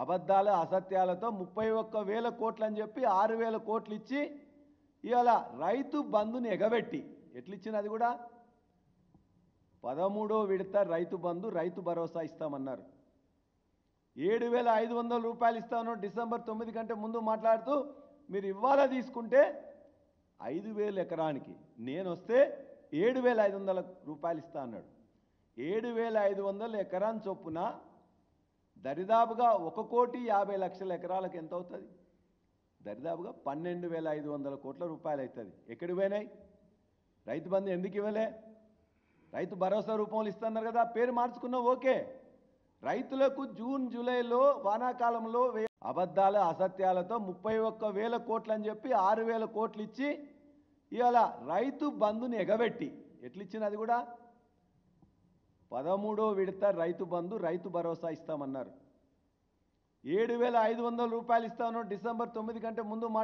అబద్ధాలు అసత్యాలతో 31,000 కోట్లు అని చెప్పి 6,000 కోట్లు ఇచ్చి ఇవాళ రైతు బంధుని ఎగబెట్టి ఎట్లిచ్చిన అది కూడా 13వ విడత రైతు బంధు రైతు భరోసా ఇస్తామన్నారు. 7,500 రూపాయలు ఇస్తాను డిసెంబర్ 9 కంటే ముందు మాట్లాడుతూ మీరు ఇవ్వాలా తీసుకుంటే 5,000 ఎకరానికి, నేను వస్తే 7,500 రూపాయలు ఇస్తా అన్నాడు. 7,500 ఎకరాన్ చొప్పున దరిదాపుగా 1,50,00,000 ఎకరాలకు ఎంత అవుతుంది? దరిదాపుగా 12,500 కోట్ల రూపాయలు అవుతుంది. ఎక్కడికి పోయినాయి? రైతు బంధు ఎందుకు ఇవ్వలే? రైతు భరోసా రూపంలో ఇస్తున్నారు కదా, పేరు మార్చుకున్నావు ఓకే. రైతులకు జూన్ జూలైలో వానాకాలంలో అబద్ధాల అసత్యాలతో 31,000 కోట్లు అని చెప్పి 6,000 కోట్లు ఇచ్చి ఇవాళ రైతు బంధుని ఎగబెట్టి ఎట్లిచ్చిన అది కూడా 13వ విడత రైతు బంధు రైతు భరోసా ఇస్తామన్నారు. 7,500 రూపాయలు ఇస్తాను డిసెంబర్ 9 కంటే ముందు